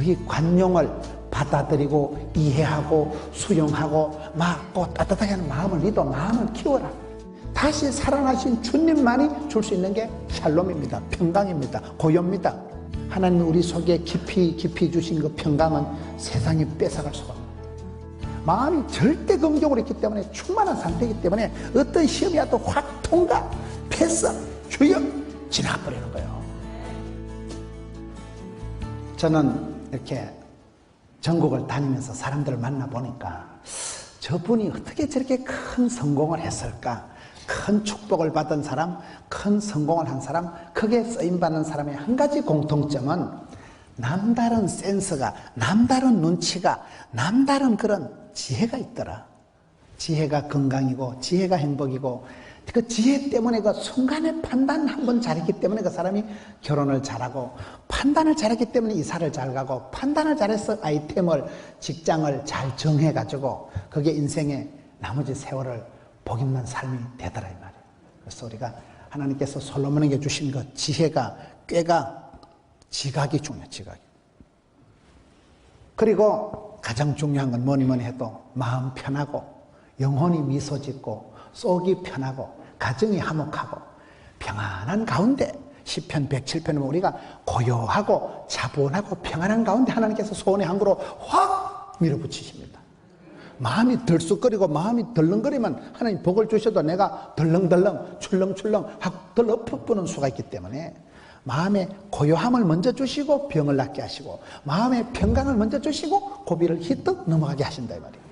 너희 관용을 받아들이고 이해하고 수용하고 막 따뜻하게 하는 마음을 믿어 마음을 키워라. 다시 살아나신 주님만이 줄 수 있는 게 샬롬입니다. 평강입니다. 고요입니다. 하나님이 우리 속에 깊이 주신 그 평강은 세상이 뺏어갈 수가 없습니다. 마음이 절대 긍정으로 있기 때문에 충만한 상태이기 때문에 어떤 시험이 와도 확 통과, 패스, 주여 지나버리는 거예요. 저는 이렇게 전국을 다니면서 사람들을 만나보니까 저분이 어떻게 저렇게 큰 성공을 했을까? 큰 축복을 받은 사람, 큰 성공을 한 사람, 크게 쓰임받는 사람의 한 가지 공통점은 남다른 센스가, 남다른 눈치가, 남다른 그런 지혜가 있더라. 지혜가 건강이고 지혜가 행복이고 그 지혜 때문에 그 순간에 판단 한번 잘했기 때문에 그 사람이 결혼을 잘하고, 판단을 잘했기 때문에 이사를 잘 가고, 판단을 잘해서 아이템을, 직장을 잘 정해가지고 그게 인생의 나머지 세월을 복있는 삶이 되더라 이 말이에요. 그래서 우리가 하나님께서 솔로몬에게 주신 그 지혜가, 꾀가, 지각이 중요해요. 지각이. 그리고 가장 중요한 건 뭐니 해도 마음 편하고 영혼이 미소 짓고 속이 편하고 가정이 화목하고 평안한 가운데, 시편 107편은 우리가 고요하고 차분하고 평안한 가운데 하나님께서 소원의 항구로 확 밀어붙이십니다. 마음이 들쑥거리고 마음이 덜렁거리면 하나님 복을 주셔도 내가 덜렁덜렁 출렁출렁 하고 덜 엎어부는 수가 있기 때문에 마음의 고요함을 먼저 주시고 병을 낫게 하시고, 마음의 평강을 먼저 주시고 고비를 희떡 넘어가게 하신다 이 말이에요.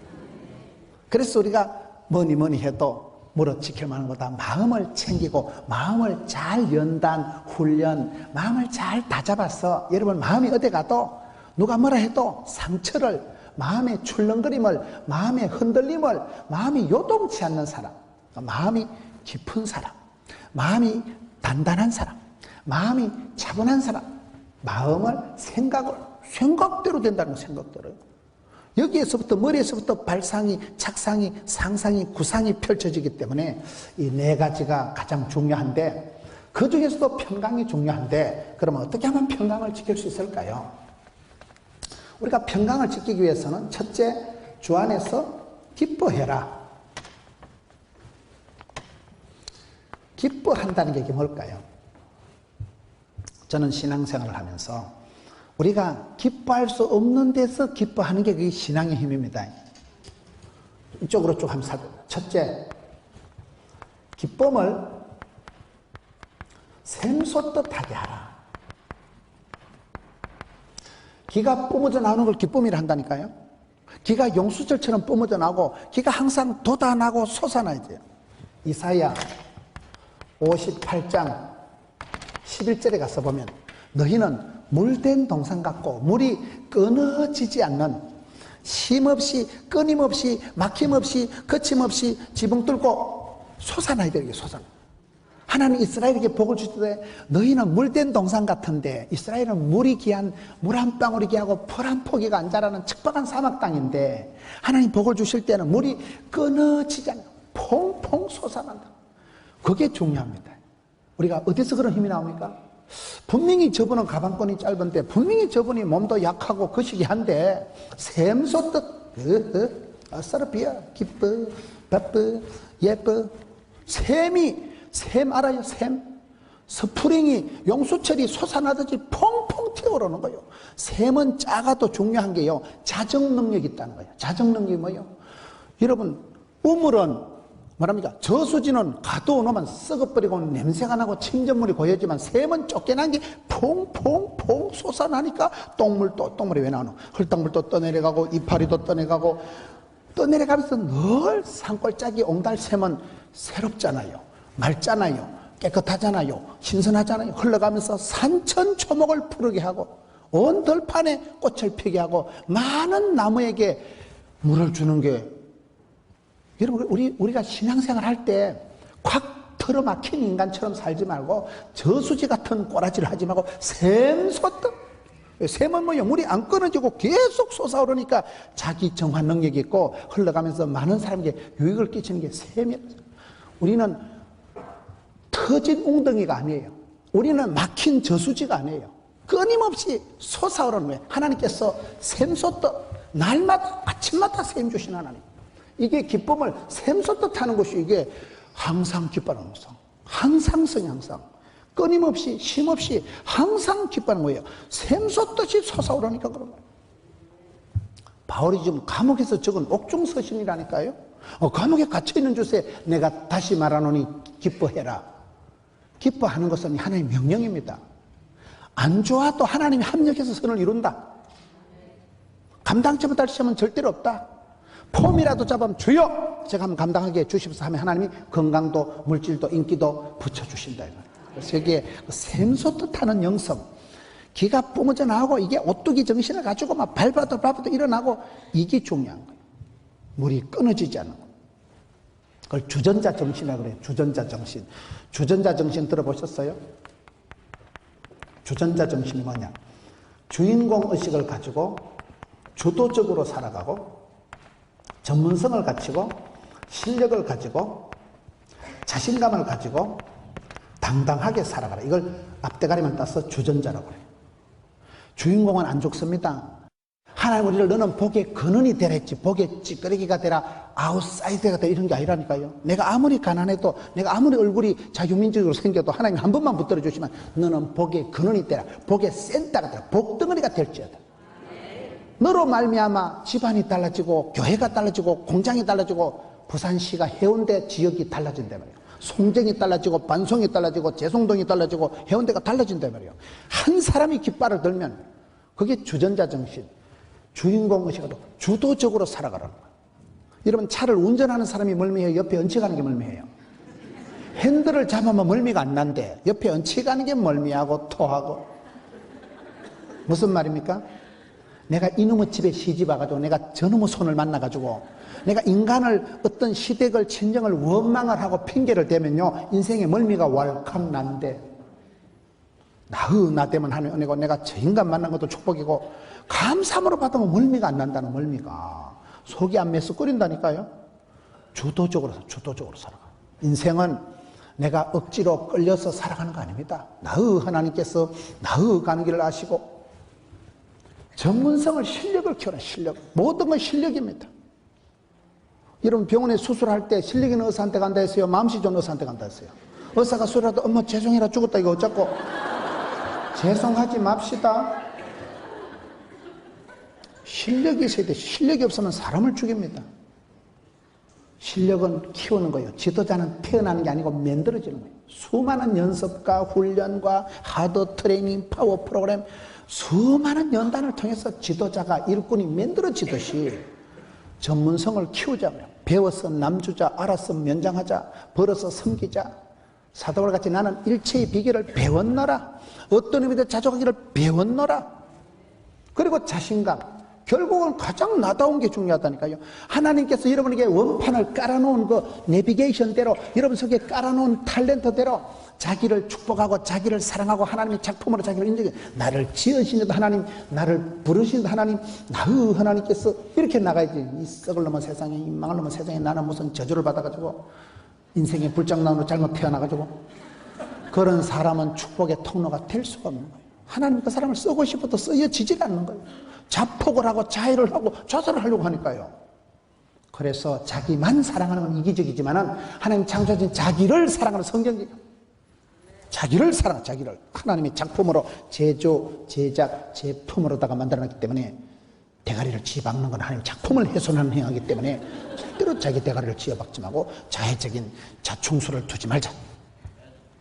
그래서 우리가 뭐니 해도 무릇 지킬 만한 것보다 마음을 챙기고 마음을 잘 연단, 훈련, 마음을 잘 다잡아서, 여러분 마음이 어디 가도 누가 뭐라 해도 상처를, 마음의 출렁거림을, 마음의 흔들림을, 마음이 요동치 않는 사람, 마음이 깊은 사람, 마음이 단단한 사람, 마음이 차분한 사람, 마음을 생각대로 된다는 거, 생각대로. 여기에서부터, 머리에서부터 발상이, 착상이, 상상이, 구상이 펼쳐지기 때문에 이 네 가지가 가장 중요한데, 그 중에서도 평강이 중요한데, 그러면 어떻게 하면 평강을 지킬 수 있을까요? 우리가 평강을 지키기 위해서는 첫째, 주 안에서 기뻐해라. 기뻐한다는 게 뭘까요? 저는 신앙생활을 하면서 우리가 기뻐할 수 없는 데서 기뻐하는 게 그게 신앙의 힘입니다. 이쪽으로 쭉 한번 살펴. 첫째, 기쁨을 샘솟듯하게 하라. 기가 뿜어져 나오는 걸 기쁨이라 한다니까요. 기가 용수철처럼 뿜어져 나오고 기가 항상 돋아나고 솟아나야 돼요. 이사야 58장 11절에 가서 보면, 너희는 물된 동산 같고 물이 끊어지지 않는, 쉼없이 끊임없이 막힘없이 거침없이 지붕 뚫고 솟아나야 돼요. 솟아나. 하나님 이스라엘에게 복을 주실 때 너희는 물된 동산 같은데, 이스라엘은 물이 귀한, 물 한 방울이 귀하고 풀 한 포기가 안 자라는 척박한 사막 땅인데, 하나님 복을 주실 때는 물이 끊어지지 않는 퐁퐁 솟아난다. 그게 중요합니다. 우리가 어디서 그런 힘이 나옵니까? 분명히 저분은 가방끈이 짧은데, 분명히 저분이 몸도 약하고 거시기한데, 샘솟듯 아싸라비야, 기뻐, 바빠, 예뻐. 샘 알아요? 샘? 스프링이, 용수철이 솟아나듯이 펑펑 튀어오르는 거예요. 샘은 작아도 중요한 게요, 자정 능력이 있다는 거예요. 자정 능력이 뭐예요? 여러분, 우물은 뭐랍니까? 저수지는 가둬놓으면 썩어버리고 냄새가 나고 침전물이 고여지만, 샘은 쫓겨난 게 퐁퐁퐁 솟아나니까 똥물이 왜 나오노? 흙탕물도 떠내려가고 이파리도 떠내려가고, 떠내려가면서 늘 산골짜기 옹달샘은 새롭잖아요, 맑잖아요, 깨끗하잖아요, 신선하잖아요. 흘러가면서 산천초목을 푸르게 하고 온 들판에 꽃을 피게 하고 많은 나무에게 물을 주는 게, 여러분 우리가 신앙생활 할 때 콱 틀어막힌 인간처럼 살지 말고 저수지 같은 꼬라지를 하지 말고 샘솟듯. 샘은 뭐예요? 물이 안 끊어지고 계속 솟아오르니까 자기 정화 능력이 있고 흘러가면서 많은 사람에게 유익을 끼치는 게 샘이에요. 우리는 터진 웅덩이가 아니에요. 우리는 막힌 저수지가 아니에요. 끊임없이 솟아오르는 거예요. 하나님께서 샘솟듯 날마다 아침마다 샘 주신 하나님. 이게 기쁨을 샘솟듯 하는 것이 이게 항상 기뻐하는 항상. 항상성이 항상. 끊임없이 쉼없이 항상 기뻐하는 거예요. 샘솟듯이 솟아오르니까 그런 거예요. 바울이 지금 감옥에서 적은 옥중서신이라니까요. 감옥에 갇혀있는 주세 내가 다시 말하노니 기뻐해라. 기뻐하는 것은 하나님의 명령입니다. 안 좋아도 하나님이 합력해서 선을 이룬다. 감당치 못할 시험은 절대로 없다. 폼이라도 잡으면 주여 제가 한번 감당하게 해주십사 하면 하나님이 건강도 물질도 인기도 붙여주신다. 그래서 여기에 샘솟듯 하는 영성, 기가 뿜어져 나오고 이게 오뚜기 정신을 가지고 막 밟아도 일어나고 이게 중요한 거예요. 물이 끊어지지 않는 거예요. 그걸 주전자 정신이라고 그래요. 주전자 정신. 주전자 정신 들어보셨어요? 주전자 정신이 뭐냐? 주인공 의식을 가지고 주도적으로 살아가고 전문성을 가지고 실력을 가지고 자신감을 가지고 당당하게 살아가라. 이걸 앞대가리만 따서 주전자라고 그래요. 주인공은 안 죽습니다. 하나님 우리를 너는 복의 근원이 되라 했지 복의 찌끄레기가 되라 아웃사이더가 되라 이런 게 아니라니까요. 내가 아무리 가난해도 내가 아무리 얼굴이 자유민주적으로 생겨도 하나님 한 번만 붙들어 주시면 너는 복의 근원이 되라 복의 센터가 되라 복덩어리가 될지어다. 너로 말미암아 집안이 달라지고 교회가 달라지고 공장이 달라지고 부산시가 해운대 지역이 달라진단 말이에요. 송정이 달라지고 반송이 달라지고 재송동이 달라지고 해운대가 달라진단 말이에요. 한 사람이 깃발을 들면 그게 주전자 정신, 주인공 의식으로 주도적으로 살아가라는 거예요. 여러분 차를 운전하는 사람이 멀미해요? 옆에 얹혀가는 게 멀미해요? 핸들을 잡으면 멀미가 안 난대 옆에 얹혀가는 게 멀미하고 토하고. 무슨 말입니까? 내가 이놈의 집에 시집 와가지고 내가 저놈의 손을 만나가지고 내가 인간을 어떤 시댁을 친정을 원망을 하고 핑계를 대면요 인생에 멀미가 왈칵 난대. 나 되면 하는 은혜고 내가 저 인간 만난 것도 축복이고 감사함으로 받으면 멀미가 안 난다는 멀미가 속이 안 메스꺼린다니까요. 주도적으로 살아가. 인생은 내가 억지로 끌려서 살아가는 거 아닙니다. 나의 하나님께서 나의 가는 길을 아시고 전문성을 실력을 키우는 실력. 모든 건 실력입니다. 여러분 병원에 수술할 때 실력 있는 의사한테 간다 했어요? 마음씨 좋은 의사한테 간다 했어요? 의사가 수술하다 엄마 죄송해라 죽었다 이거 어쩌고 죄송하지 맙시다. 실력이 있어야 돼. 실력이 없으면 사람을 죽입니다. 실력은 키우는 거예요. 지도자는 태어나는 게 아니고 만들어지는 거예요. 수많은 연습과 훈련과 하드 트레이닝 파워 프로그램 수많은 연단을 통해서 지도자가 일꾼이 만들어지듯이 전문성을 키우자고요. 배워서 남주자, 알아서 면장하자, 벌어서 섬기자. 사도와 같이 나는 일체의 비결을 배웠노라. 어떤 의미도 자족하기를 배웠노라. 그리고 자신감. 결국은 가장 나다운 게 중요하다니까요. 하나님께서 여러분에게 원판을 깔아놓은 그 내비게이션대로 여러분 속에 깔아놓은 탤런트대로 자기를 축복하고 자기를 사랑하고 하나님의 작품으로 자기를 인정해. 나를 지으신 하나님, 나를 부르신 하나님, 나의 하나님께서 이렇게 나가야지. 이 썩을 놈의 세상에, 이 망할 놈의 세상에 나는 무슨 저주를 받아가지고 인생의 불장난으로 잘못 태어나가지고 그런 사람은 축복의 통로가 될 수가 없는 거예요. 하나님 그 사람을 쓰고 싶어도 쓰여지질 않는 거예요. 자폭을 하고 자해를 하고 좌절을 하려고 하니까요. 그래서 자기만 사랑하는 건 이기적이지만은 하나님 창조진 자기를 사랑하는 성경이 자기를 사랑, 자기를 하나님의 작품으로 제조, 제작, 제품으로다가 만들어놨기 때문에 대가리를 쥐박는 건 하나님 작품을 훼손하는 행위이기 때문에 절대로 자기 대가리를 쥐어박지 말고 자해적인 자충수를 두지 말자.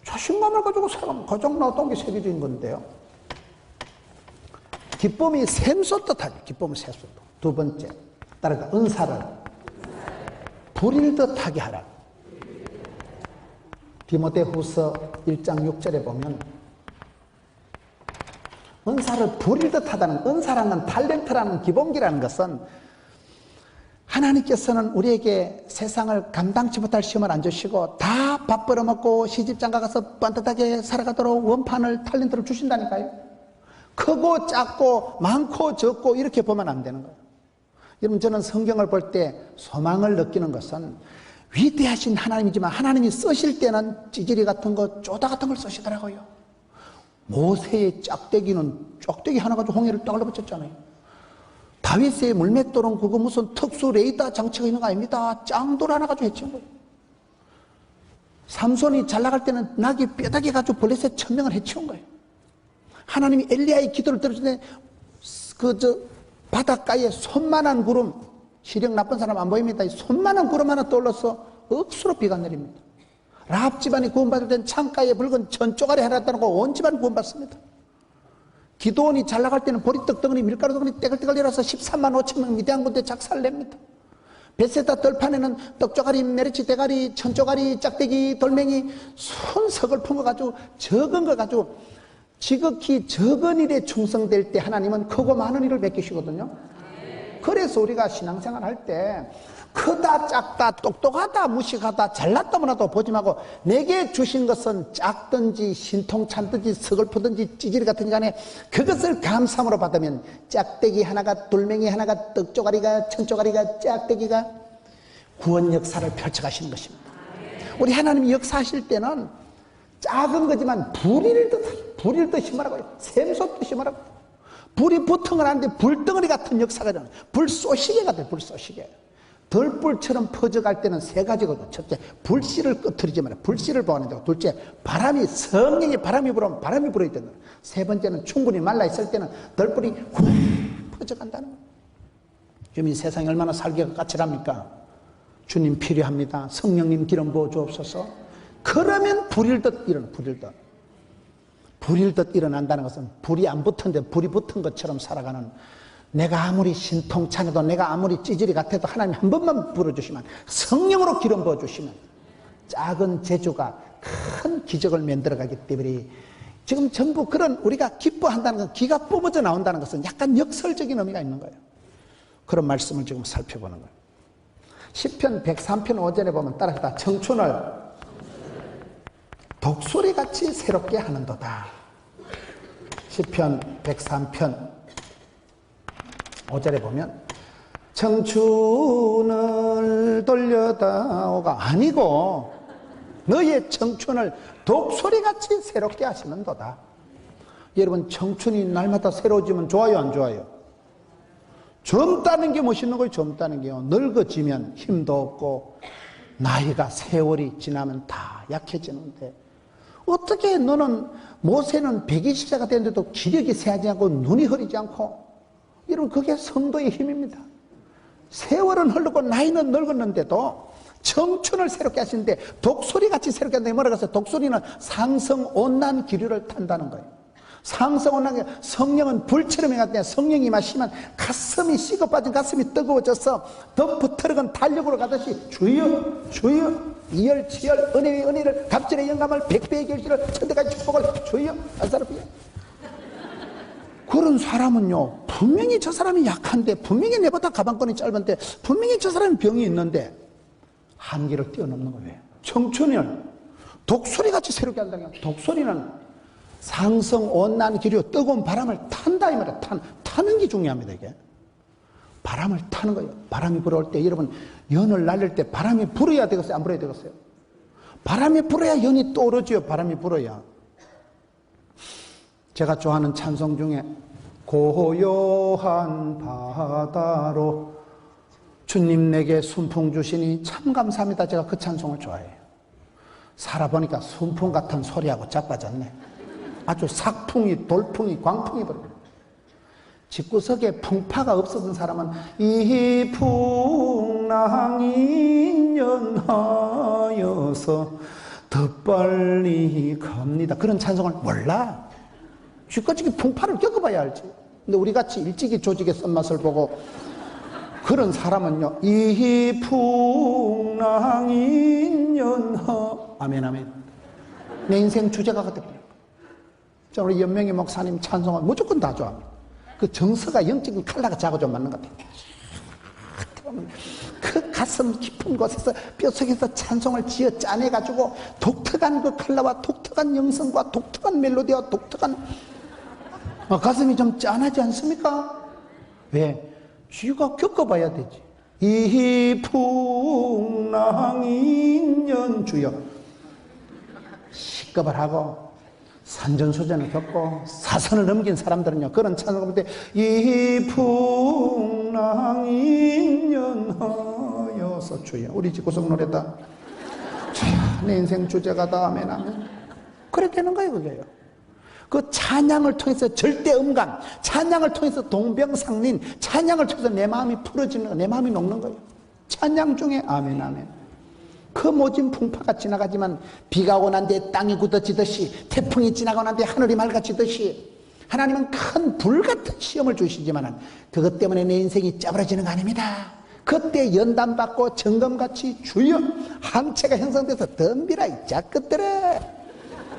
자신감을 가지고 살아가면 가장 나왔던 게 세계적인 건데요. 기쁨이 샘솟듯 하죠. 기쁨을 샘솟듯. 두 번째, 따라서 은사를 부릴 듯하게 하라. 디모데후서 1장 6절에 보면 은사를 부릴 듯하다는, 은사라는 탤런트라는 기본기라는 것은 하나님께서는 우리에게 세상을 감당치 못할 시험을 안 주시고 다 밥 벌어먹고 시집장가 가서 반듯하게 살아가도록 원판을 탤런트를 주신다니까요. 크고 작고 많고 적고 이렇게 보면 안 되는 거예요. 여러분 저는 성경을 볼 때 소망을 느끼는 것은 위대하신 하나님이지만 하나님이 쓰실 때는 찌질이 같은 거 쪼다 같은 걸 쓰시더라고요. 모세의 짝대기 하나 가지고 홍해를 딱 얼어붙였잖아요. 다윗의 물맷돌은 그거 무슨 특수 레이더 장치가 있는 거 아닙니다. 짱돌 하나 가지고 해치운 거예요. 삼손이 잘 나갈 때는 낙이 뼈다귀 가지고 블레셋 1000명을 해치운 거예요. 하나님이 엘리야의 기도를 들으시는데 바닷가에 손만한 구름, 시력 나쁜 사람 안 보입니다. 손만한 구름 하나 떠올라서 억수로 비가 내립니다. 라합 집안이 구원받을 땐 창가에 붉은 전조가리 하나 따놓고 온 집안이 구원받습니다. 기도원이 잘 나갈 때는 보리떡 덩어리, 밀가루 덩어리 떼글떼글 내려서 13만 5천 명 미대한 군대 작사를 냅니다. 베세다 들판에는 떡조가리, 메리치 대가리, 천조가리, 짝대기, 돌멩이, 손석을 푼 거 가지고 적은 거 가지고 지극히 적은 일에 충성될 때 하나님은 크고 많은 일을 베끼시거든요. 그래서 우리가 신앙생활 할 때 크다 작다 똑똑하다 무식하다 잘났다 못하다 보지 말고 내게 주신 것은 작든지 신통찮든지 서글프든지 찌질이 같은 간에 그것을 감사함으로 받으면 짝대기 하나가 돌멩이 하나가 떡조가리가 천조가리가 짝대기가 구원 역사를 펼쳐가시는 것입니다. 우리 하나님이 역사하실 때는 작은 거지만 불일 듯 심하라고요. 샘솟듯 심하라고. 불이 붙은 건 아닌데 불덩어리 같은 역사가 되는 불쏘시개 같아요. 불쏘시개. 덜불처럼 퍼져갈 때는 세 가지거든요. 첫째, 불씨를 꺼트리지 말아요. 불씨를 보호하는 데고. 둘째, 성령의 바람이 불어오면 바람이 불어야 된다. 세 번째는 충분히 말라있을 때는 덜불이 훅 퍼져간다는 거예요. 지금 이 세상이 얼마나 살기가 까칠합니까? 주님 필요합니다. 성령님 기름 부어 주옵소서. 그러면 불일 듯 일어나. 불일 듯 일어난다는 것은 불이 안 붙은데 불이 붙은 것처럼 살아가는, 내가 아무리 신통찬해도 내가 아무리 찌질이 같아도 하나님 한 번만 불어주시면, 성령으로 기름 부어주시면 작은 재주가 큰 기적을 만들어가기 때문에 지금 전부 그런 우리가 기뻐한다는 건, 기가 뿜어져 나온다는 것은 약간 역설적인 의미가 있는 거예요. 그런 말씀을 지금 살펴보는 거예요. 시편 103편 5절에 보면 따라서 청춘을 독수리같이 새롭게 하는도다. 시편 103편 5절에 보면 청춘을 돌려다오가 아니고 너의 청춘을 독수리같이 새롭게 하시는도다. 여러분, 청춘이 날마다 새로워지면 좋아요, 안 좋아요? 젊다는 게 멋있는 거예요. 젊다는 게요. 늙어지면 힘도 없고 나이가 세월이 지나면 다 약해지는데, 어떻게 너는 모세는 120세가 됐는데도 기력이 쇠하지 않고 눈이 흐리지 않고, 여러분, 그게 성도의 힘입니다. 세월은 흐르고 나이는 늙었는데도 청춘을 새롭게 하시는데, 독수리같이 새롭게 한다는 게 뭐라고 했어요? 독수리는 상성온난 기류를 탄다는 거예요. 상성온난, 성령은 불처럼 해갔더니 성령이 임하시면 가슴이 식어빠진 가슴이 뜨거워져서 덤프트럭은 달력으로 가듯이 주여 주여 이열치열 은혜의 은혜를 갑절의 영감을 백배의 결실을 천대까지 축복을 주여 알사르비야. 그런 사람은요, 분명히 저 사람이 약한데, 분명히 내보다 가방끈이 짧은데, 분명히 저 사람이 병이 있는데 한계를 뛰어넘는 거예요. 청춘을 독수리같이 새롭게 한다는 거예요. 독수리는 상성온난 기류, 뜨거운 바람을 탄다 이 말이에요. 타는 게 중요합니다. 이게 바람을 타는 거예요. 바람이 불어올 때, 여러분, 연을 날릴 때 바람이 불어야 되겠어요, 안 불어야 되겠어요? 바람이 불어야 연이 떠오르죠. 바람이 불어야. 제가 좋아하는 찬송 중에 고요한 바다로 주님 내게 순풍 주시니 참 감사합니다. 제가 그 찬송을 좋아해요. 살아보니까 순풍 같은 소리하고 자빠졌네. 아주 삭풍이, 돌풍이, 광풍이 버립니다. 집구석에 풍파가 없었던 사람은 이 풍랑이 연하여서 더 빨리 갑니다. 그런 찬송을 몰라. 쥐꺼지기 풍파를 겪어봐야 알지. 근데 우리같이 일찍이 조직의 쓴맛을 보고 그런 사람은요, 이 풍랑이 연하, 아멘 아멘. 내 인생 주제가 같아요. 자, 우리 연명희 목사님 찬송을 무조건 다 좋아합니다. 그 정서가, 영적인 칼라가 자고 좀 맞는 것 같아요. 그 가슴 깊은 곳에서 뼈속에서 찬송을 지어 짜내가지고 독특한 그 칼라와 독특한 영성과 독특한 멜로디와 독특한 가슴이 좀 짠하지 않습니까? 왜? 쥐가 겪어봐야 되지. 이 풍랑이 인연 주여 시급을 하고 산전수전을 겪고 사선을 넘긴 사람들은요, 그런 찬송을 부를 때 이 풍랑이 연하여서 주여, 우리 집구석 노래다. 주여, 내 인생 주제가 다 아멘 아멘. 그래 되는 거예요. 그게요. 그 찬양을 통해서 절대음감, 찬양을 통해서 동병상린, 찬양을 통해서 내 마음이 풀어지는 거, 내 마음이 녹는 거예요. 찬양 중에 아멘 아멘. 그 모진 풍파가 지나가지만 비가 오고 난 뒤에 땅이 굳어지듯이, 태풍이 지나고 난 뒤에 하늘이 맑아지듯이 하나님은 큰 불같은 시험을 주시지만 그것 때문에 내 인생이 짜부러지는 거 아닙니다. 그때 연단받고 점검같이 주여, 항체가 형성돼서 덤비라 이 짝것들아.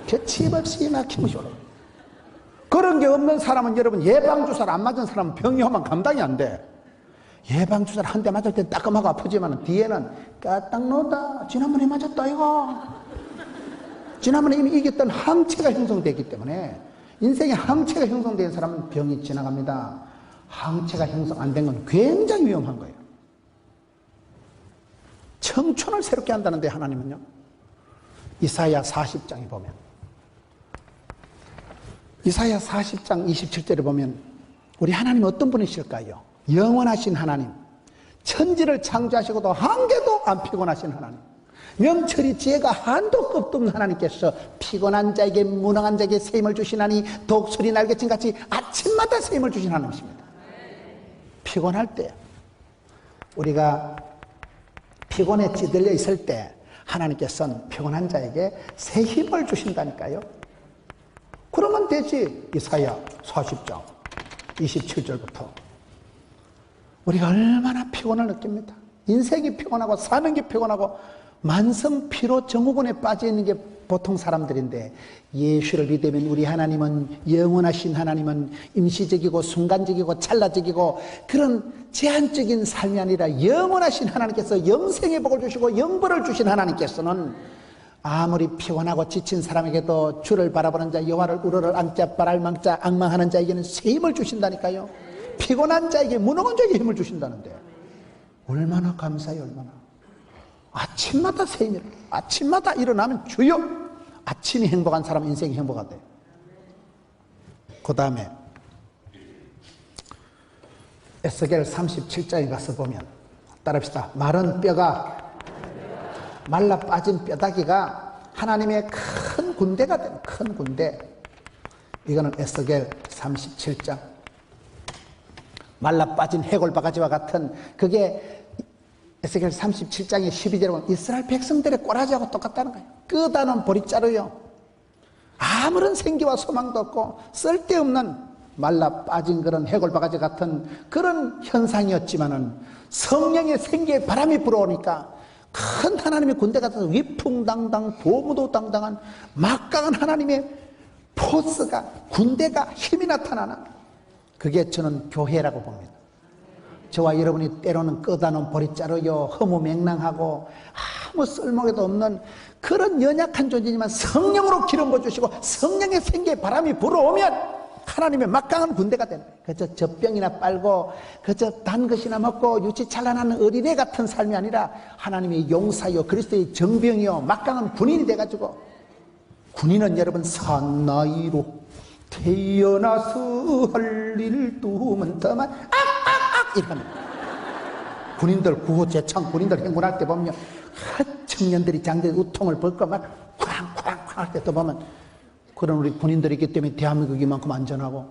겹치 없이 막힘이 오라. 그런 게 없는 사람은, 여러분, 예방주사를 안 맞은 사람은 병이 오면 감당이 안 돼. 예방주사를 한 대 맞을 땐 따끔하고 아프지만 뒤에는 까딱노다, 지난번에 맞았다 이거. 지난번에 이미 이겼던 항체가 형성되기 때문에, 인생에 항체가 형성된 사람은 병이 지나갑니다. 항체가 형성 안 된 건 굉장히 위험한 거예요. 청춘을 새롭게 한다는데 하나님은요, 이사야 40장에 보면, 이사야 40장 27절에 보면 우리 하나님 어떤 분이실까요? 영원하신 하나님, 천지를 창조하시고도 한 개도 안 피곤하신 하나님, 명철이 지혜가 한도 끝도 없는 하나님께서 피곤한 자에게, 무능한 자에게 새 힘을 주시나니 독수리 날개침같이 아침마다 새 힘을 주신 하나님이십니다. 피곤할 때, 우리가 피곤에 찌들려 있을 때 하나님께서는 피곤한 자에게 새 힘을 주신다니까요. 그러면 되지. 이사야 40장 27절부터 우리가 얼마나 피곤을 느낍니다. 인생이 피곤하고 사는 게 피곤하고 만성 피로 증후군에 빠져 있는 게 보통 사람들인데, 예수를 믿으면 우리 하나님은, 영원하신 하나님은 임시적이고 순간적이고 찰나적이고 그런 제한적인 삶이 아니라 영원하신 하나님께서 영생의 복을 주시고 영벌을 주신 하나님께서는 아무리 피곤하고 지친 사람에게도 주를 바라보는 자, 여호와를 우러를 앉자 바랄망자 앙망하는 자에게는 새 힘을 주신다니까요. 피곤한 자에게, 무능한 자에게 힘을 주신다는데 얼마나 감사해요. 얼마나. 아침마다 새 힘이라. 아침마다 일어나면 주여, 아침이 행복한 사람은 인생이 행복하대. 그 다음에 에스겔 37장에 가서 보면, 따라합시다. 마른 뼈가, 말라 빠진 뼈다귀가 하나님의 큰 군대가 되는, 큰 군대. 이거는 에스겔 37장. 말라 빠진 해골바가지와 같은, 그게 에스겔 37장의 12절에 보면 이스라엘 백성들의 꼬라지하고 똑같다는 거예요. 끄다놓은 보릿자루요. 아무런 생기와 소망도 없고 쓸데없는 말라 빠진 그런 해골바가지 같은 그런 현상이었지만은, 성령의 생기에 바람이 불어오니까 큰 하나님의 군대가 돼서 위풍당당 도무도당당한 막강한 하나님의 포스가, 군대가, 힘이 나타나는, 그게 저는 교회라고 봅니다. 저와 여러분이 때로는 끄다놓은 보릿자루요, 허무맹랑하고 아무 쓸모에도 없는 그런 연약한 존재지만 성령으로 기름 부어주시고 성령의 생기에 바람이 불어오면 하나님의 막강한 군대가 되는 거예요. 그저 젖병이나 빨고 그저 단 것이나 먹고 유치 찬란한 어린애 같은 삶이 아니라 하나님의 용사요, 그리스도의 정병이요, 막강한 군인이 돼가지고, 군인은 여러분 산나이로 태어나서 할 일 두면 더만 이런 군인들, 구호제창 군인들 행군할 때 보면 청년들이 장대에 우통을 벗고 막 쾅쾅쾅 할 때 또 보면 그런 우리 군인들이 있기 때문에 대한민국이 이만큼 안전하고.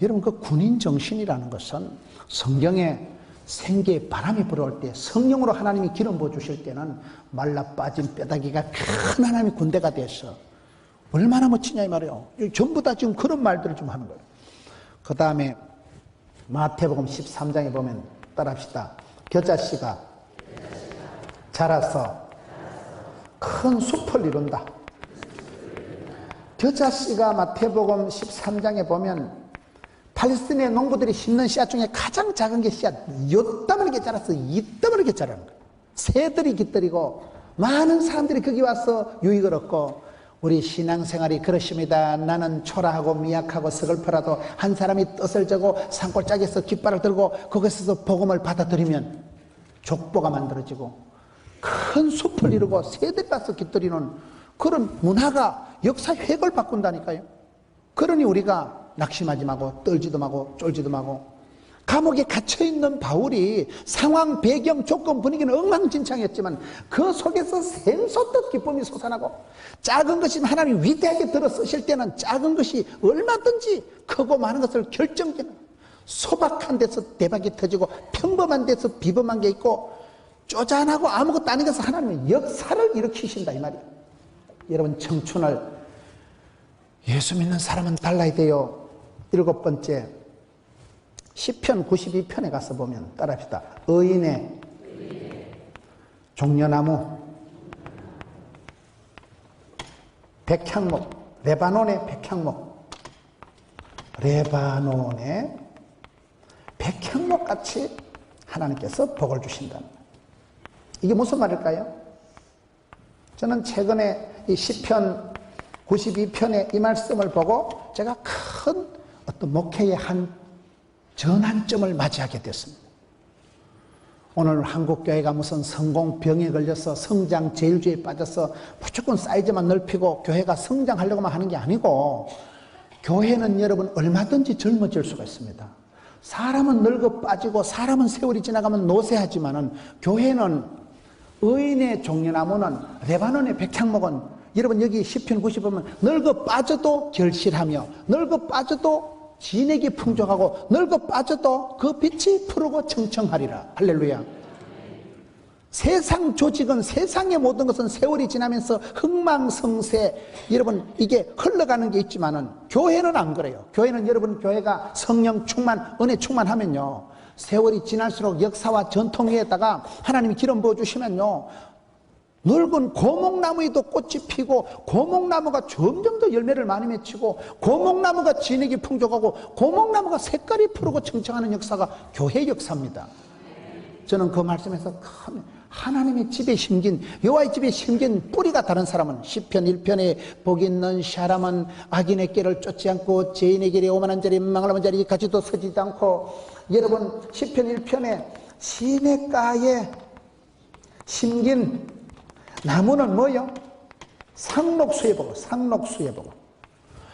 여러분, 그 군인 정신이라는 것은 성경에 생기에 바람이 불어올 때, 성령으로 하나님이 기름 부어주실 때는 말라 빠진 뼈다귀가 큰 하나님의 군대가 돼서 얼마나 멋지냐 이 말이에요. 전부 다 지금 그런 말들을 좀 하는 거예요. 그 다음에 마태복음 13장에 보면, 따라합시다. 겨자씨가 자라서 큰 숲을 이룬다. 겨자씨가 마태복음 13장에 보면 팔레스틴의 농부들이 심는 씨앗 중에 가장 작은 게 씨앗 요따만하게 자라서 이따만하게 자라는 거예요. 새들이 깃들이고 많은 사람들이 거기 와서 유익을 얻고, 우리 신앙생활이 그렇습니다. 나는 초라하고 미약하고 서글퍼라도 한 사람이 뜻을 저고 산골짜기에서 깃발을 들고 거기서 복음을 받아들이면 족보가 만들어지고 큰 숲을 이루고 새들이 와서 깃들이는 그런 문화가 역사 획을 바꾼다니까요. 그러니 우리가 낙심하지 말고 떨지도 말고 쫄지도 말고. 감옥에 갇혀있는 바울이 상황, 배경, 조건, 분위기는 엉망진창이었지만 그 속에서 샘솟듯 기쁨이 솟아나고, 작은 것이 하나님이 위대하게 들어 쓰실 때는 작은 것이 얼마든지 크고 많은 것을 결정짓는, 소박한 데서 대박이 터지고 평범한 데서 비범한 게 있고 쪼잔하고 아무것도 아닌 것을 하나님은 역사를 일으키신다 이 말이에요. 여러분, 청춘을 예수 믿는 사람은 달라야 돼요. 7번째, 시편 92편에 가서 보면 따라합시다. 의인의 종려나무, 백향목, 레바논의 백향목, 레바논의 백향목같이 하나님께서 복을 주신다. 이게 무슨 말일까요? 저는 최근에 이 시편 92편의 이 말씀을 보고 제가 큰 어떤 목회의 한 전환점을 맞이하게 됐습니다. 오늘 한국교회가 무슨 성공병에 걸려서 성장 제일주의에 빠져서 무조건 사이즈만 넓히고 교회가 성장하려고만 하는 게 아니고, 교회는 여러분 얼마든지 젊어질 수가 있습니다. 사람은 늙어 빠지고 사람은 세월이 지나가면 노쇠하지만은 교회는 의인의 종려나무는, 레바논의 백향목은, 여러분 여기 시편 90 보면 늙어 빠져도 결실하며 늙어 빠져도 진액이 풍족하고 늙어 빠져도 그 빛이 푸르고 청청하리라. 할렐루야. 세상 조직은, 세상의 모든 것은 세월이 지나면서 흥망성쇠, 여러분 이게 흘러가는 게 있지만은 교회는 안 그래요. 교회는 여러분, 교회가 성령 충만, 은혜 충만하면요, 세월이 지날수록 역사와 전통 위에다가 하나님이 기름 부어주시면요, 늙은 고목나무에도 꽃이 피고, 고목나무가 점점 더 열매를 많이 맺히고, 고목나무가 진액이 풍족하고, 고목나무가 색깔이 푸르고 청청하는 역사가 교회 역사입니다. 저는 그 말씀에서 큰 하나님의 집에 심긴, 여호와의 집에 심긴 뿌리가 다른 사람은, 시편 1편에 복 있는 사람은 악인의 길을 쫓지 않고 죄인의 길에 오만한 자리, 망할만 자리 가지도 서지도 않고. 여러분, 시편 1편에 시냇가에 심긴 나무는 뭐요? 상록수에 보고, 상록수에 보고.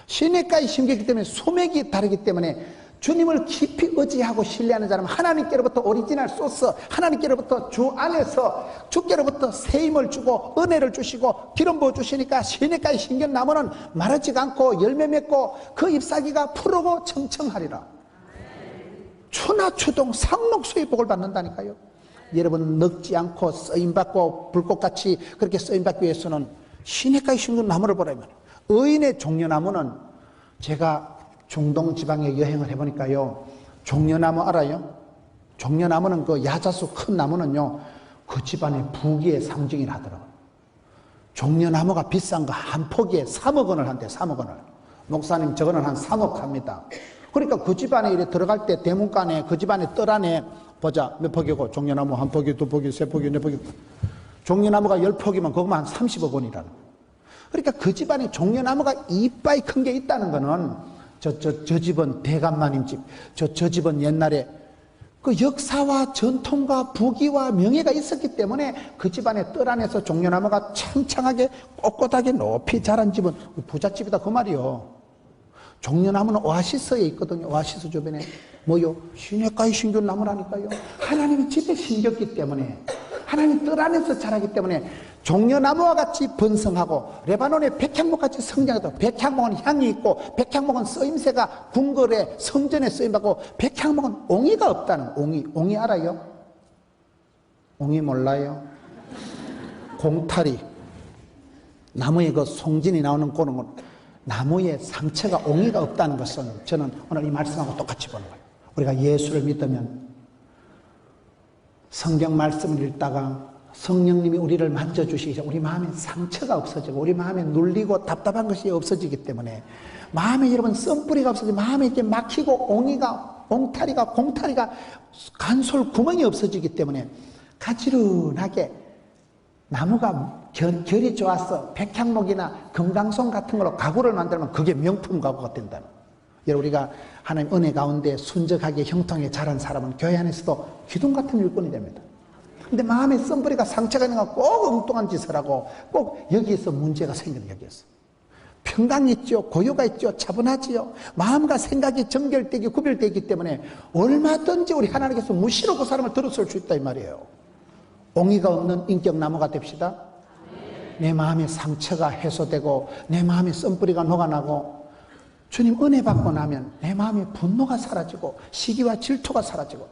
시냇가에 심겼기 때문에 소맥이 다르기 때문에 주님을 깊이 의지하고 신뢰하는 사람은 하나님께로부터 오리지널 소스, 하나님께로부터 주 안에서 주께로부터 새 힘을 주고 은혜를 주시고 기름 부어 주시니까 시냇가에 심긴 나무는 마르지가 않고 열매 맺고 그 잎사귀가 푸르고 청청하리라. 추나추동 상록수의 복을 받는다니까요. 여러분, 늙지 않고 쓰임받고 불꽃같이 그렇게 쓰임받기 위해서는 시냇가에 심은 나무를 보라면, 의인의 종려나무는, 제가 중동 지방에 여행을 해보니까요, 종려나무 알아요? 종려나무는 그 야자수 큰 나무는요, 그 집안의 부귀의 상징이라 하더라고요. 종려나무가 비싼 거 한 포기에 3억 원을 한대. 3억 원을. 목사님, 저거는 한 3억 합니다. 그러니까 그 집안에 이래 들어갈 때 대문간에, 그 집안에 뜰 안에 보자, 몇 포기고, 종려나무 한 포기, 두 포기, 세 포기, 네 포기. 종려나무가 10포기면 그것만 한 30억 원이라는 거예요. 그러니까 그 집안에 종려나무가 이빠이 큰 게 있다는 거는, 저 집은 대감마님 집, 저 집은 옛날에 그 역사와 전통과 부귀와 명예가 있었기 때문에 그 집안의 뜰 안에서 종려나무가 창창하게 꼿꼿하게 높이 자란 집은 부잣집이다 그 말이요. 종려나무는 오아시스에 있거든요. 오아시스 주변에 뭐요? 시냇가에 심긴 나무라니까요. 하나님이 집에 심겼기 때문에, 하나님 뜰 안에서 자라기 때문에 종려나무와 같이 번성하고, 레바논의 백향목같이 성장해도, 백향목은 향이 있고 백향목은 쓰임새가 궁궐에 성전에 쓰임받고, 백향목은 옹이가 없다는. 옹이 알아요? 옹이 몰라요? 공타리, 나무에 그 송진이 나오는 그런 건, 나무에 상처가, 옹이가 없다는 것은 저는 오늘 이 말씀하고 똑같이 보는 거예요. 우리가 예수를 믿으면 성경 말씀을 읽다가 성령님이 우리를 만져주시기 전에 우리 마음에 상처가 없어지고 우리 마음에 눌리고 답답한 것이 없어지기 때문에, 마음에 여러분 썬뿌리가 없어지고 마음에 이렇게 막히고 옹이가, 공타리가 간솔 구멍이 없어지기 때문에 가지런하게 나무가 결이 좋아서 백향목이나 금강송 같은 걸로 가구를 만들면 그게 명품 가구가 된다는. 여러분, 우리가 하나님 은혜 가운데 순적하게 형통하게 자란 사람은 교회 안에서도 기둥 같은 일꾼이 됩니다. 근데 마음에 썸뿌리가 상처가 있는 거 꼭 엉뚱한 짓을 하고 꼭 여기에서 문제가 생기는, 여기에서. 평강이 있죠. 고요가 있죠. 차분하지요. 마음과 생각이 정결되기, 구별되기 때문에 얼마든지 우리 하나님께서 무시로 그 사람을 들어설 수 있다 이 말이에요. 옹의가 없는 인격나무가 됩시다. 내 마음의 상처가 해소되고 내 마음의 썸뿌리가 녹아나고 주님 은혜 받고 나면 내 마음의 분노가 사라지고 시기와 질투가 사라지고.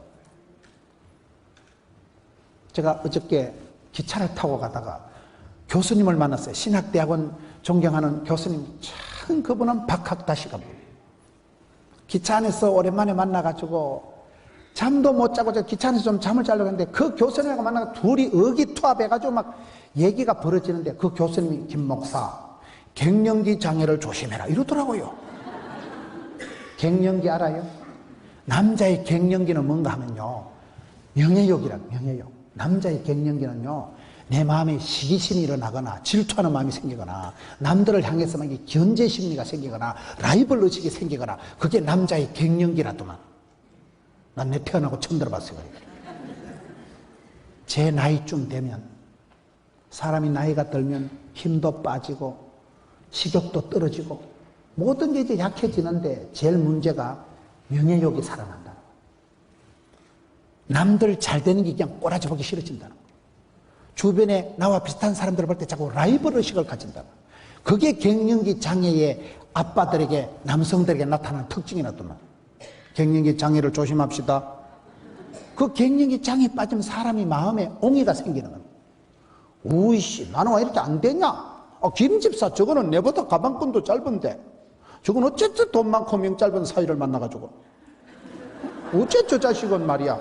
제가 어저께 기차를 타고 가다가 교수님을 만났어요. 신학대학원 존경하는 교수님. 참 그분은 박학다시가. 기차 안에서 오랜만에 만나가지고 잠도 못 자고 저 기차 안에서 좀 잠을 자려고 했는데 그 교수님하고 만나서 둘이 의기투합해가지고 막 얘기가 벌어지는데 그 교수님이 김 목사 갱년기 장애를 조심해라 이러더라고요. 갱년기 알아요? 남자의 갱년기는 뭔가 하면요, 명예욕이란, 명예욕. 남자의 갱년기는요, 내 마음에 시기심이 일어나거나 질투하는 마음이 생기거나 남들을 향해서 막 견제 심리가 생기거나 라이벌 의식이 생기거나, 그게 남자의 갱년기라더만. 난 내 태어나고 처음 들어봤어요. 제 나이쯤 되면, 사람이 나이가 들면 힘도 빠지고 식욕도 떨어지고 모든 게 이제 약해지는데 제일 문제가 명예욕이 살아난다. 남들 잘 되는 게 그냥 꼬라지 보기 싫어진다는 거. 주변에 나와 비슷한 사람들을 볼 때 자꾸 라이벌 의식을 가진다. 그게 갱년기 장애의 아빠들에게, 남성들에게 나타나는 특징이라더만. 갱년기 장애를 조심합시다. 그 갱년기 장애에 빠지면 사람이 마음에 옹의가 생기는 겁니다. 우이씨, 나는 왜 이렇게 안 되냐? 김집사, 저거는 내보다 가방끈도 짧은데 저건 어쨌든 돈 많고 명 짧은 사위를 만나가지고 어째 저 자식은 말이야,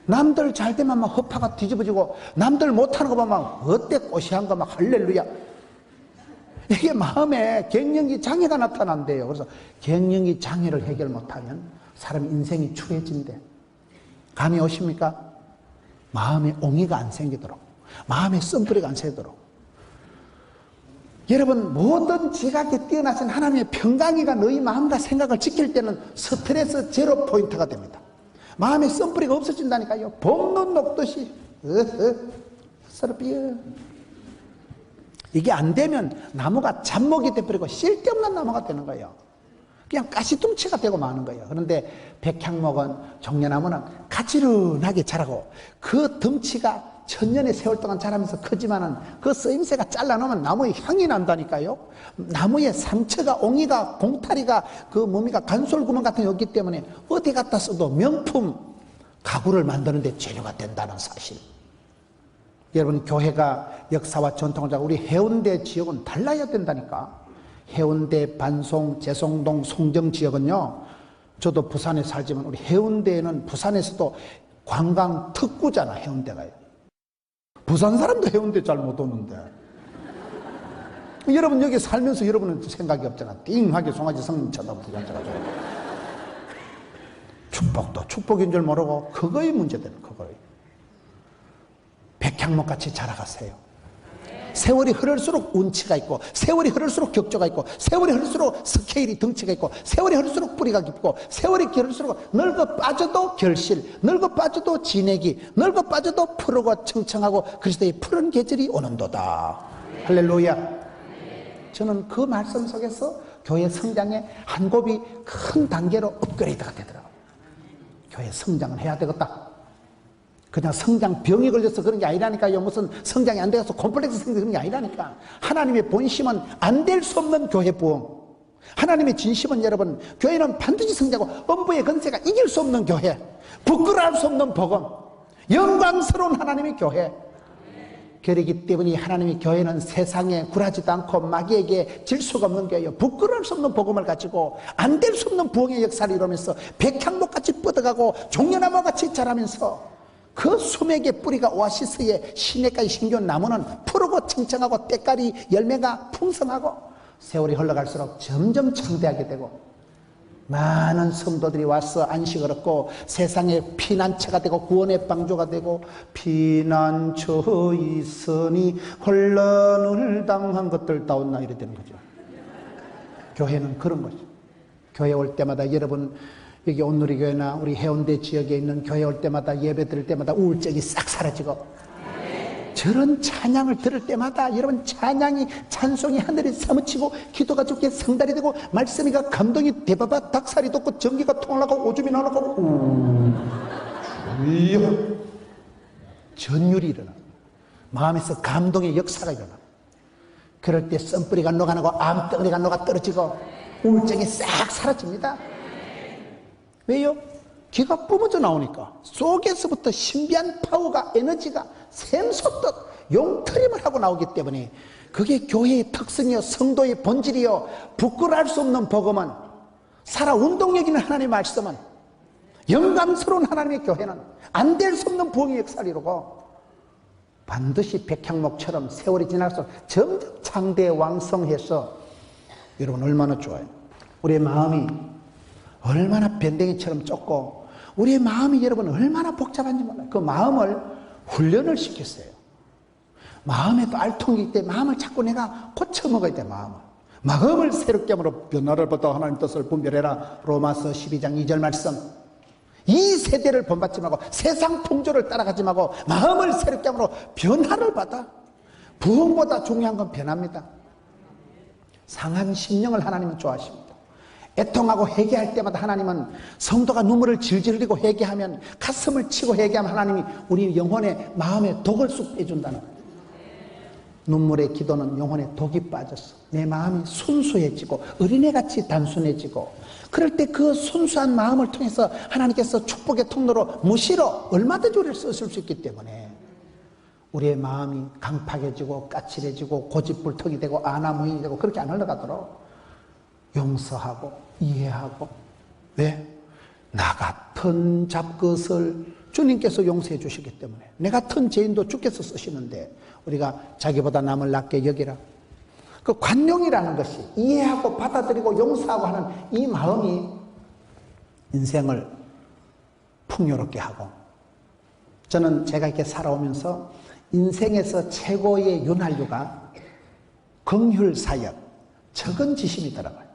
남들 잘 되면 막 허파가 뒤집어지고 남들 못하는 거 보면 어때 꼬시한 거 막 할렐루야. 이게 마음에 갱년기 장애가 나타난대요. 그래서 갱년기 장애를 해결 못하면 사람 인생이 추해진대. 감이 오십니까? 마음에 옹의가 안 생기도록, 마음에 썸뿌리가 안 생기도록. 여러분, 모든 지각에 뛰어나신 하나님의 평강이가 너희 마음과 생각을 지킬 때는 스트레스 제로 포인트가 됩니다. 마음에 썸뿌리가 없어진다니까요. 봄눈 녹듯이. 서럽이요. 이게 안 되면 나무가 잡목이 돼버리고 쓸데없는 나무가 되는 거예요. 그냥 가시뚱치가 되고 마는 거예요. 그런데 백향목은, 종려나무는 가지런하게 자라고 그 덩치가 천년의 세월 동안 자라면서 크지만은 그 쓰임새가 잘라놓으면 나무의 향이 난다니까요. 나무의 상처가, 옹이가, 봉타리가, 그 뭡니까, 간솔구멍 같은 게 없기 때문에 어디 갖다 써도 명품 가구를 만드는 데 재료가 된다는 사실. 여러분, 교회가 역사와 전통을 자고 우리 해운대 지역은 달라야 된다니까. 해운대, 반송, 재송동, 송정 지역은요, 저도 부산에 살지만 우리 해운대에는 부산에서도 관광 특구잖아, 해운대가요. 부산 사람도 해운대 잘 못 오는데. 여러분 여기 살면서 여러분은 생각이 없잖아. 띵하게 송아지 성님 쳐다보고 앉아가지고. 축복도 축복인 줄 모르고 그거의 문제되는 그거예요. 백향목같이 자라가세요. 세월이 흐를수록 운치가 있고, 세월이 흐를수록 격조가 있고, 세월이 흐를수록 스케일이, 덩치가 있고, 세월이 흐를수록 뿌리가 깊고, 세월이 흐를수록 늙어 빠져도 결실, 늙어 빠져도 진액이, 늙어 빠져도 푸르고 청청하고 그리스도의 푸른 계절이 오는도다. 할렐루야. 저는 그 말씀 속에서 교회 성장의 한 곱이 큰 단계로 업그레이드가 되더라고요. 교회 성장은 해야 되겠다. 그냥 성장 병이 걸려서 그런 게 아니라니까요. 무슨 성장이 안 돼서 콤플렉스 생겨서 그런 게 아니라니까. 하나님의 본심은 안 될 수 없는 교회 부흥. 하나님의 진심은 여러분, 교회는 반드시 성장하고 음부의 건세가 이길 수 없는 교회, 부끄러울 수 없는 복음, 영광스러운 하나님의 교회. 그렇기 때문에 하나님의 교회는 세상에 굴하지도 않고 마귀에게 질 수가 없는 교회예요. 부끄러울 수 없는 복음을 가지고 안 될 수 없는 부흥의 역사를 이루면서 백향목같이 뻗어가고 종려나무같이 자라면서 그 수맥의 뿌리가 오아시스의 시내까지 심겨온 나무는 푸르고 청청하고 때깔이, 열매가 풍성하고 세월이 흘러갈수록 점점 창대하게 되고 많은 성도들이 와서 안식을 얻고 세상의 피난처가 되고 구원의 방주가 되고, 피난처 있으니 혼란을 당한 것들다웠나 이래 되는 거죠. 교회는 그런 거죠. 교회 올 때마다 여러분 여기 온누리교회나 우리 해운대 지역에 있는 교회 올 때마다 예배 드릴 때마다 우울증이 싹 사라지고 저런 찬양을 들을 때마다 여러분 찬양이 찬송이 하늘에 사무치고 기도가 좋게 성달이 되고 말씀이가 감동이 대바바 닭살이 돋고 전기가 통하고 오줌이 나가고 주여 전율이 일어나 마음에서 감동의 역사가 일어나 그럴 때 썬뿌리가 녹아나고 암덩어리가 녹아 떨어지고 우울증이 싹 사라집니다. 왜요? 기가 뿜어져 나오니까 속에서부터 신비한 파워가 에너지가 샘솟듯 용트림을 하고 나오기 때문에 그게 교회의 특성이요 성도의 본질이요 부끄러울 수 없는 복음은 살아 운동력 있는 하나님의 말씀은 영감스러운 하나님의 교회는 안 될 수 없는 부흥의 역사를 이루고 반드시 백향목처럼 세월이 지날수록 점점 창대 왕성해서 여러분 얼마나 좋아요. 우리의 마음이 얼마나 변댕이처럼 좁고 우리의 마음이 여러분 얼마나 복잡한지 몰라요. 그 마음을 훈련을 시켰어요. 마음에도 알통이기 때문에 마음을 자꾸 내가 고쳐먹어야 돼. 마음을 새롭게 함으로 변화를 받아 하나님 뜻을 분별해라. 로마서 12장 2절 말씀. 이 세대를 본받지 말고 세상 풍조를 따라가지 말고 마음을 새롭게 함으로 변화를 받아. 부흥보다 중요한 건 변화입니다. 상한 심령을 하나님은 좋아하십니다. 애통하고 회개할 때마다 하나님은 성도가 눈물을 질질 흘리고 회개하면 가슴을 치고 회개하면 하나님이 우리 영혼의 마음에 독을 쑥 빼준다는 거예요. 눈물의 기도는 영혼에 독이 빠졌어. 내 마음이 순수해지고 어린애같이 단순해지고 그럴 때 그 순수한 마음을 통해서 하나님께서 축복의 통로로 무시로 얼마든지 우리를 쓰실 수 있기 때문에 우리의 마음이 강팍해지고 까칠해지고 고집불통이 되고 아나무인이 되고 그렇게 안 흘러가도록 용서하고 이해하고 왜? 나 같은 잡것을 주님께서 용서해 주시기 때문에 내 같은 죄인도 주께서 쓰시는데 우리가 자기보다 남을 낮게 여기라. 그 관용이라는 것이 이해하고 받아들이고 용서하고 하는 이 마음이 인생을 풍요롭게 하고 저는 제가 이렇게 살아오면서 인생에서 최고의 윤활유가 긍휼사역 적은 지심이더라고요.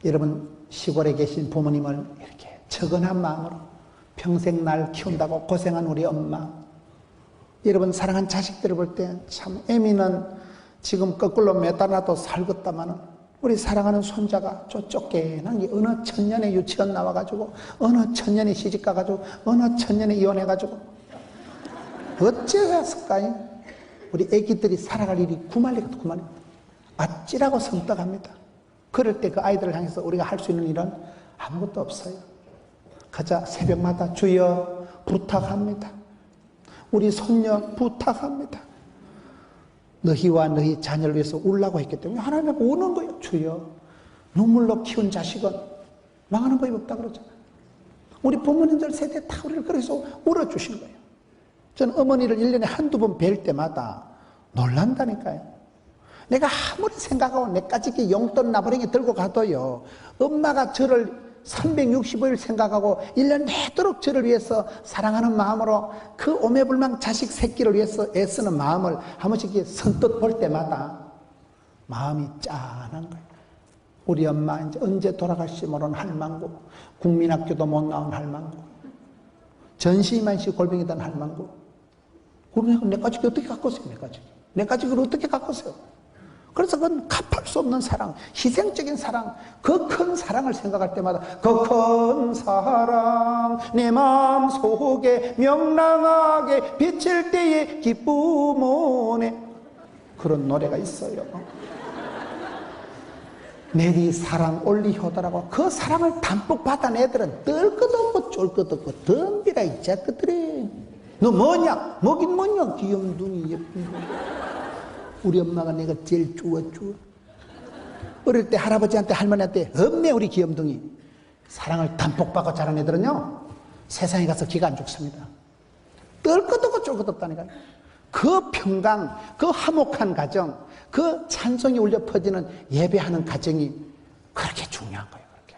여러분 시골에 계신 부모님을 이렇게 적은한 마음으로 평생 날 키운다고 고생한 우리 엄마 여러분 사랑한 자식들을 볼 때 참 애미는 지금 거꾸로 매달아도 살겠다마는 우리 사랑하는 손자가 저 쫓겨난 게 어느 천년에 유치원 나와가지고 어느 천년에 시집가가지고 어느 천년에 이혼해가지고 어째서일까요? 우리 애기들이 살아갈 일이 구말리거든 구말리거든 아찔하고 성떡합니다. 그럴 때 그 아이들을 향해서 우리가 할 수 있는 일은 아무것도 없어요. 가자 새벽마다 주여 부탁합니다. 우리 손녀 부탁합니다. 너희와 너희 자녀를 위해서 울라고 했기 때문에 하나님은 우는 거예요. 주여 눈물로 키운 자식은 망하는 법이 없다 그러잖아요. 우리 부모님들 세대 다 우리를 그래서 울어주시는 거예요. 저는 어머니를 1년에 한두 번 뵐 때마다 놀란다니까요. 내가 아무리 생각하고 내까지 용돈 나부랭이 들고 가도요 엄마가 저를 365일 생각하고 1년 내도록 저를 위해서 사랑하는 마음으로 그 오매불망 자식 새끼를 위해서 애쓰는 마음을 한 번씩 선뜻 볼 때마다 마음이 짠한 거예요. 우리 엄마 이제 언제 돌아갈지 모르는 할망구, 국민학교도 못 나온 할망구, 전시만시 골병이던 할망구. 그러면 내까지 어떻게 갖고 있어요? 내까지 그걸 어떻게 갖고 있어요? 그래서 그건 갚을 수 없는 사랑, 희생적인 사랑, 그 큰 사랑을 생각할 때마다 그 큰 사랑 내 마음속에 명랑하게 비칠 때의 기쁨 오네 그런 노래가 있어요. 내리 사랑 올리효다라고 그 사랑을 담뿍 받은 애들은 뜰 것 없고 쫄 것 없고 덤비라 이 자식들이 너 뭐냐? 뭐긴 뭐냐? 귀염둥이 예쁜 거. 우리 엄마가 내가 제일 주워. 어릴 때 할아버지한테 할머니한테 없네 우리 귀염둥이. 사랑을 담뿍 받고 자란 애들은요 세상에 가서 기가 안 죽습니다. 뜰 것도 없고 쫄 것도 없다니까요. 그 평강, 그 화목한 가정, 그 찬송이 울려 퍼지는 예배하는 가정이 그렇게 중요한 거예요. 그렇게.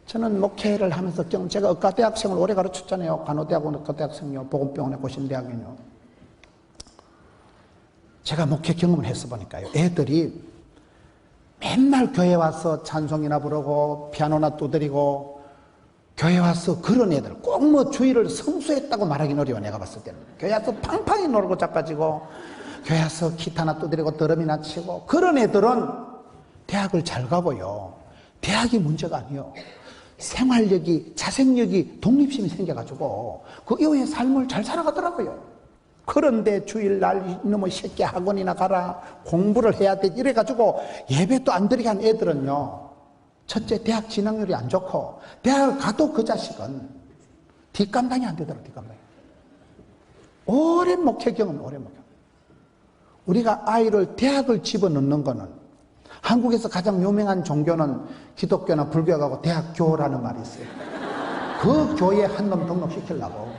저는 목회를 하면서 제가 의과대학생을 오래 가르쳤잖아요. 간호대학원 의과대학생이요, 보건병원에 고신대학이요. 제가 목회 경험을 해서 보니까요. 애들이 맨날 교회 와서 찬송이나 부르고 피아노나 두드리고 교회 와서 그런 애들 꼭 뭐 주일을 성수했다고 말하기는 어려워. 내가 봤을 때는 교회 와서 팡팡이 놀고 자빠지고 교회 와서 기타나 두드리고 드럼이나 치고 그런 애들은 대학을 잘 가고요. 대학이 문제가 아니에요. 생활력이, 자생력이, 독립심이 생겨가지고 그 이후에 삶을 잘 살아가더라고요. 그런데 주일날 이놈의 새끼 학원이나 가라, 공부를 해야 돼 이래가지고 예배도 안 드리게 한 애들은요, 첫째 대학 진학률이 안 좋고 대학을 가도 그 자식은 뒷감당이 안 되더라. 뒷감당이. 오랜 목회 경험, 오랜 목회. 우리가 아이를 대학을 집어넣는 거는, 한국에서 가장 유명한 종교는 기독교나 불교하고 대학교라는 말이 있어요. 그 교회에 한 놈 등록시키려고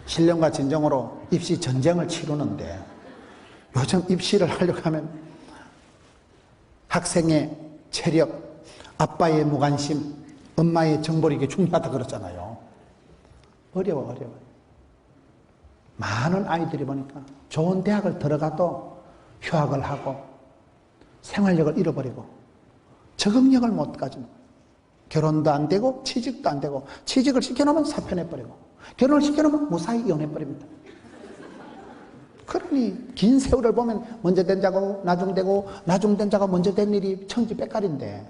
신령과 진정으로 입시 전쟁을 치르는데, 요즘 입시를 하려고 하면 학생의 체력, 아빠의 무관심, 엄마의 정보력이 이게 중요하다 그러잖아요. 어려워. 많은 아이들이 보니까 좋은 대학을 들어가도 휴학을 하고 생활력을 잃어버리고 적응력을 못 가지는 거예요. 결혼도 안 되고 취직도 안 되고, 취직을 시켜놓으면 사표내버리고, 결혼을 시켜놓으면 무사히 이혼해버립니다. 그러니 긴 세월을 보면 먼저 된 자고 나중되고 나중된 자가 먼저 된 일이 천지백갈인데,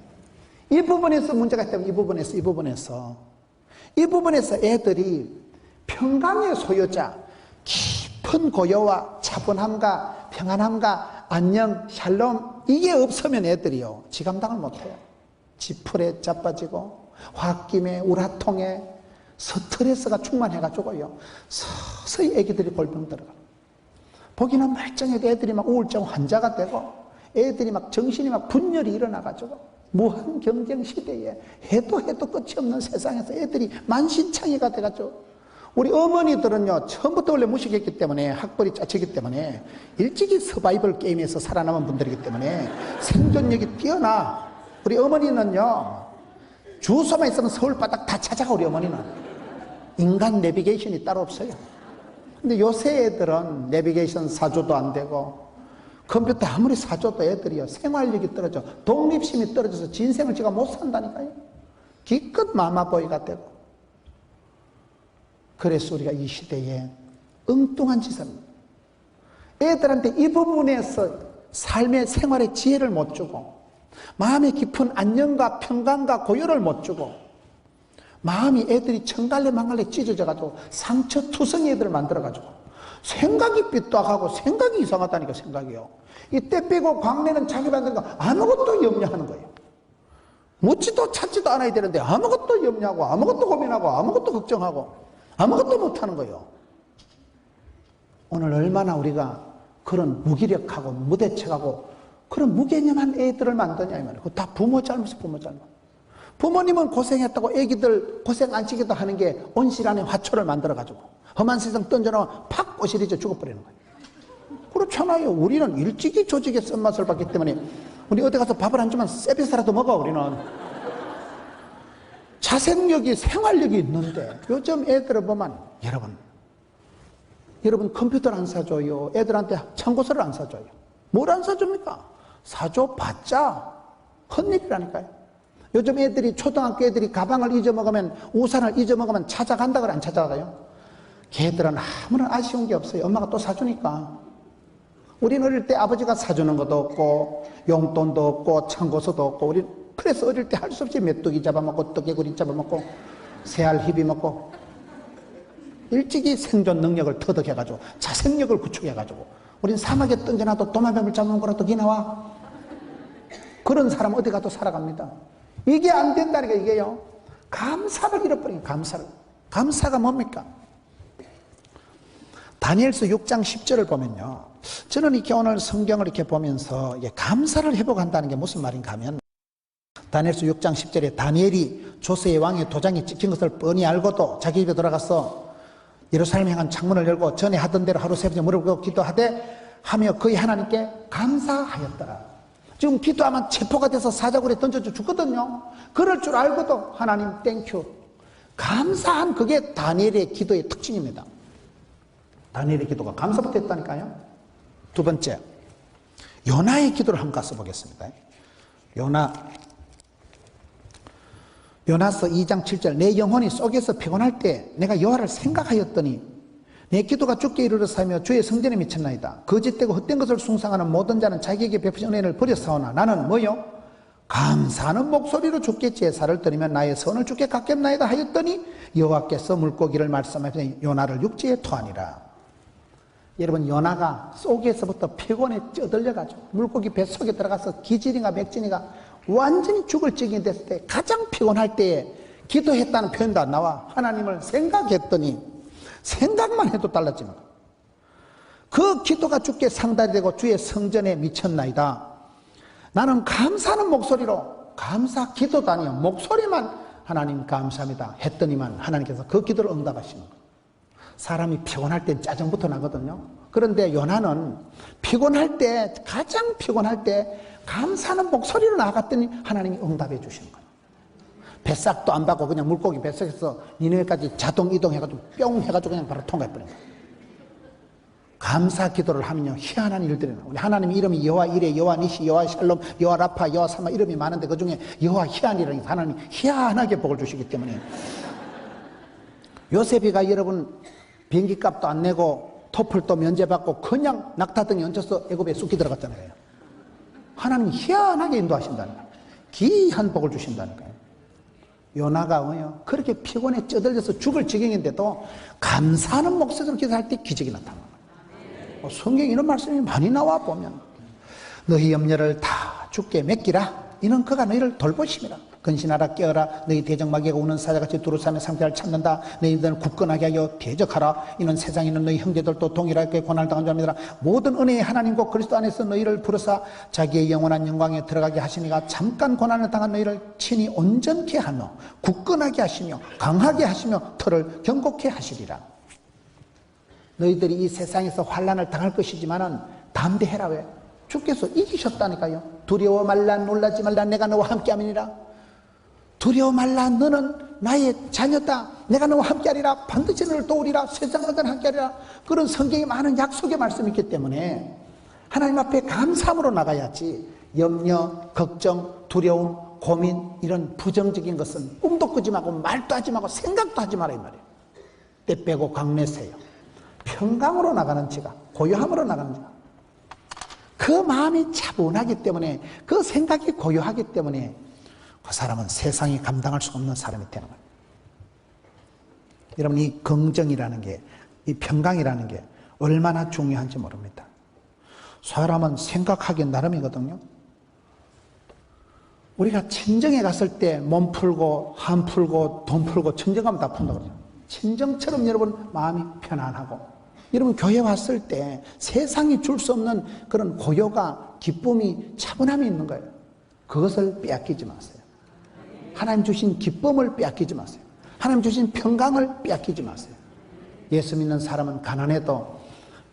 이 부분에서 문제가 있다면 이 부분에서 애들이 평강의 소유자, 깊은 고요와 차분함과 평안함과 안녕, 샬롬, 이게 없으면 애들이요 지감당을 못해요. 지풀에 자빠지고 홧김에 우라통에 스트레스가 충만해가지고요 서서히 애기들이 골병 들어가. 보기는 멀쩡해도 애들이 막 우울증 환자가 되고, 애들이 막 정신이 막 분열이 일어나가지고, 무한 경쟁 시대에 해도 끝이 없는 세상에서 애들이 만신창이가 돼가지고, 우리 어머니들은요 처음부터 원래 무식했기 때문에, 학벌이 짜치기 때문에, 일찍이 서바이벌 게임에서 살아남은 분들이기 때문에 생존력이 뛰어나. 우리 어머니는요 주소만 있으면 서울 바닥 다 찾아가. 우리 어머니는 인간 내비게이션이 따로 없어요. 근데 요새 애들은 내비게이션 사줘도 안 되고, 컴퓨터 아무리 사줘도 애들이요 생활력이 떨어져, 독립심이 떨어져서 진생을 지가 못 산다니까요. 기껏 마마보이가 되고. 그래서 우리가 이 시대에 엉뚱한 짓을, 애들한테 이 부분에서 삶의 생활의 지혜를 못 주고, 마음의 깊은 안녕과 평강과 고요를 못 주고, 마음이 애들이 청갈래 망갈래 찢어져가지고 상처투성이 애들을 만들어가지고 생각이 삐딱하고 생각이 이상하다니까. 생각이요, 이때 빼고 광내는 자기 만드는 거 아무것도 염려하는 거예요. 묻지도 찾지도 않아야 되는데 아무것도 염려하고 아무것도 고민하고 아무것도 걱정하고 아무것도 못하는 거예요. 오늘 얼마나 우리가 그런 무기력하고 무대책하고 그런 무개념한 애들을 만드냐 이 말이에요. 그거 다 부모 잘못이에요. 부모 잘못. 부모님은 고생했다고 애기들 고생 안 시키도 하는 게 온실 안에 화초를 만들어가지고 험한 세상 던져놓으면 팍 꼬시리져 죽어버리는 거예요. 그렇잖아요. 우리는 일찍이 조직의 쓴맛을 봤기 때문에 우리 어디 가서 밥을 안 주면 세비스라도 먹어. 우리는 자생력이, 생활력이 있는데, 요즘 애들을 보면, 여러분 컴퓨터를 안 사줘요. 애들한테 참고서를 안 사줘요. 뭘 안 사줍니까? 사줘봤자 헛일이라니까요. 요즘 애들이, 초등학교 애들이 가방을 잊어먹으면, 우산을 잊어먹으면 찾아간다 그래, 안 찾아가요? 걔들은 아무런 아쉬운 게 없어요. 엄마가 또 사주니까. 우리는 어릴 때 아버지가 사주는 것도 없고 용돈도 없고 참고서도 없고, 우리 그래서 어릴 때 할 수 없이 메뚜기 잡아먹고 떡개구리 잡아먹고 새알 희비먹고, 일찍이 생존 능력을 터득해가지고 자생력을 구축해가지고, 우린 사막에 던져놔도 도마뱀을 잡는 거라도 기나와. 그런 사람 어디 가도 살아갑니다. 이게 안 된다니까. 이게요 감사를 잃어버린 감사를. 감사가 뭡니까? 다니엘서 6장 10절을 보면요, 저는 이렇게 오늘 성경을 이렇게 보면서 이게 감사를 회복한다는 게 무슨 말인가 하면, 다니엘서 6장 10절에 다니엘이 조세의 왕의 도장이 찍힌 것을 뻔히 알고도 자기 집에 돌아가서 예루살렘에 향한 창문을 열고 전에 하던 대로 하루 세 번째 무릎 꿇고 기도하되 하며 그의 하나님께 감사하였더라. 지금 기도하면 체포가 돼서 사자굴에 던져져 죽거든요. 그럴 줄 알고도 하나님 땡큐, 감사한, 그게 다니엘의 기도의 특징입니다. 다니엘의 기도가 감사부터 했다니까요. 두 번째, 요나의 기도를 한번 가서 보겠습니다. 요나서 2장 7절 내 영혼이 속에서 피곤할 때 내가 여호와를 생각하였더니 내 기도가 주께 이르렀사며 주의 성전에 미쳤나이다. 거짓되고 헛된 것을 숭상하는 모든 자는 자기에게 베푸신 은혜를 버렸사오나 나는 뭐요? 감사하는 목소리로 주께 제사를 드리면 나의 선을 주께 갚겠나이다 하였더니 여호와께서 물고기를 말씀하시니 요나를 육지에 토하니라. 여러분, 요나가 속에서부터 피곤에 쪄들려가지고 물고기 뱃속에 들어가서 기질인가 맥진이가 완전히 죽을 지경이 됐을 때 가장 피곤할 때에 기도했다는 표현도 안 나와. 하나님을 생각했더니 생각만 해도 달라지는 거예요. 그 기도가 주께 상달이 되고 주의 성전에 미쳤나이다. 나는 감사하는 목소리로, 감사 기도도 아니요 목소리만 하나님 감사합니다 했더니만 하나님께서 그 기도를 응답하시는 거예요. 사람이 피곤할 때 짜증부터 나거든요. 그런데 요나는 피곤할 때, 가장 피곤할 때 감사하는 목소리로 나아갔더니 하나님이 응답해 주시는 거예요. 뱃삭도 안 받고 그냥 물고기 뱃속에서 니네까지 자동 이동해가지고 뿅 해가지고 그냥 바로 통과해버린 거예요. 감사 기도를 하면요 희한한 일들이 나와요. 우리 하나님 이름이 여호와 이레, 여호와 니시, 여호와 샬롬, 여호와 라파, 여호와 사마 이름이 많은데 그 중에 여호와 희한이라는 하나님이 희한하게 복을 주시기 때문에 요셉이가 여러분 비행기 값도 안 내고 토플도 면제받고 그냥 낙타등에 얹혀서 애굽에 쑥기 들어갔잖아요. 하나님이 희한하게 인도하신다는 거예요. 귀한 복을 주신다는 거예요. 요나가 뭐요? 그렇게 피곤에 쪄들려서 죽을 지경인데도 감사하는 목소리로 기도할 때 기적이 나타나는 거예요. 성경에 이런 말씀이 많이 나와 보면 너희 염려를 다 주께 맡기라. 이는 그가 너희를 돌보심이라. 근신하라 깨어라. 너희 대적마귀가 우는 사자같이 두루삼의 상태를 찾는다. 너희들을 굳건하게 하여 대적하라. 이는 세상에 있는 너희 형제들도 동일하게 고난을 당한 자입니다. 모든 은혜의 하나님과 그리스도 안에서 너희를 부르사 자기의 영원한 영광에 들어가게 하시니가 잠깐 고난을 당한 너희를 친히 온전케 하며 굳건하게 하시며 강하게 하시며 터를 견고케 하시리라. 너희들이 이 세상에서 환난을 당할 것이지만은 담대해라. 왜? 주께서 이기셨다니까요. 두려워 말라, 놀라지 말라, 내가 너와 함께함이니라. 두려워 말라, 너는 나의 자녀다. 내가 너와 함께하리라. 반드시 너를 도우리라. 세상과 함께하리라. 그런 성경에 많은 약속의 말씀이 있기 때문에 하나님 앞에 감사함으로 나가야지 염려, 걱정, 두려움, 고민 이런 부정적인 것은 꿈도 꾸지 말고 말도 하지 말고 생각도 하지 마라 이 말이에요. 때 빼고 강내세요. 평강으로 나가는 지가, 고요함으로 나가는 지가. 그 마음이 차분하기 때문에, 그 생각이 고요하기 때문에 그 사람은 세상이 감당할 수 없는 사람이 되는 거예요. 여러분, 이 긍정이라는 게, 이 평강이라는 게 얼마나 중요한지 모릅니다. 사람은 생각하기 나름이거든요. 우리가 친정에 갔을 때 몸 풀고 한 풀고 돈 풀고 친정 가면 다 푼다고 그러죠. 친정처럼 여러분 마음이 편안하고, 여러분 교회 왔을 때 세상이 줄 수 없는 그런 고요가, 기쁨이, 차분함이 있는 거예요. 그것을 빼앗기지 마세요. 하나님 주신 기쁨을 빼앗기지 마세요. 하나님 주신 평강을 빼앗기지 마세요. 예수 믿는 사람은 가난해도,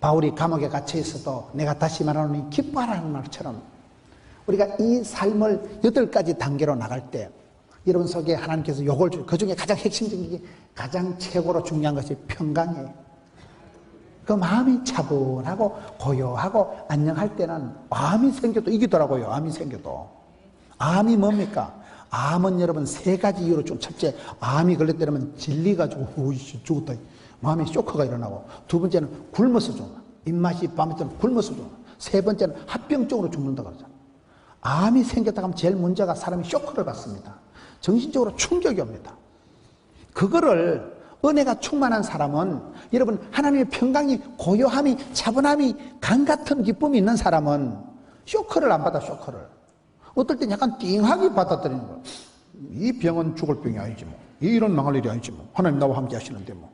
바울이 감옥에 갇혀 있어도 내가 다시 말하노니 기뻐하라는 말처럼 우리가 이 삶을 8가지 단계로 나갈 때 여러분 속에 하나님께서 요걸 주고, 그 중에 가장 핵심적인 게, 가장 최고로 중요한 것이 평강이에요. 그 마음이 차분하고 고요하고 안녕할 때는 암이 생겨도 이기더라고요. 암이 생겨도. 암이 뭡니까? 암은 여러분 3가지 이유로 좀, 첫째, 암이 걸렸다면 질리가지고 오이씨 죽었다, 마음에 쇼크가 일어나고, 두 번째는 굶어서 죽는, 입맛이 밤에 되면 굶어서 죽는, 세 번째는 합병증으로 죽는다 그러잖아. 암이 생겼다 하면 제일 문제가 사람이 쇼크를 받습니다. 정신적으로 충격이 옵니다. 그거를, 은혜가 충만한 사람은, 여러분 하나님의 평강이, 고요함이, 차분함이, 강 같은 기쁨이 있는 사람은 쇼크를 안 받아. 쇼크를 어떨 땐 약간 띵하게 받아들이는 거예요. 이 병은 죽을 병이 아니지 뭐, 이 일은 망할 일이 아니지 뭐, 하나님 나와 함께 하시는데 뭐,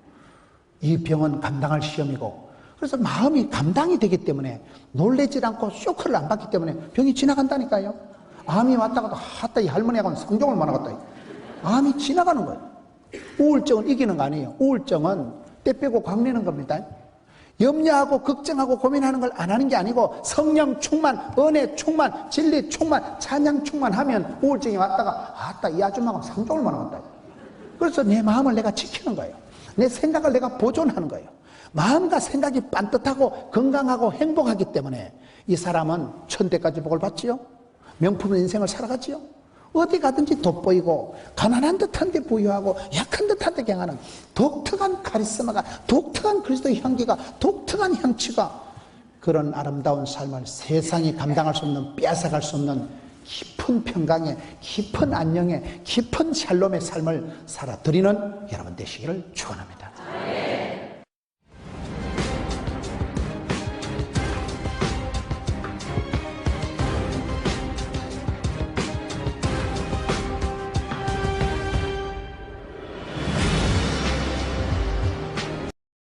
이 병은 감당할 시험이고. 그래서 마음이 감당이 되기 때문에 놀래지 않고 쇼크를 안 받기 때문에 병이 지나간다니까요. 암이 왔다가도 하다 이 할머니하고는 상종을 많아갔다. 암이 지나가는 거예요. 우울증은 이기는 거 아니에요. 우울증은 때 빼고 광내는 겁니다. 염려하고 걱정하고 고민하는 걸 안 하는 게 아니고, 성령 충만, 은혜 충만, 진리 충만, 찬양 충만하면 우울증이 왔다가 아따 이 아줌마가 상종을 많아갔다. 그래서 내 마음을 내가 지키는 거예요. 내 생각을 내가 보존하는 거예요. 마음과 생각이 반듯하고 건강하고 행복하기 때문에 이 사람은 천대까지 복을 받지요. 명품 인생을 살아가지요. 어디 가든지 돋보이고 가난한 듯한데 부유하고 약한 듯한데 강하는 독특한 카리스마가, 독특한 그리스도의 향기가, 독특한 향취가, 그런 아름다운 삶을 세상이 감당할 수 없는, 빼앗아갈 수 없는 깊은 평강의, 깊은 안녕의, 깊은 샬롬의 삶을 살아드리는 여러분 되시기를 축원합니다.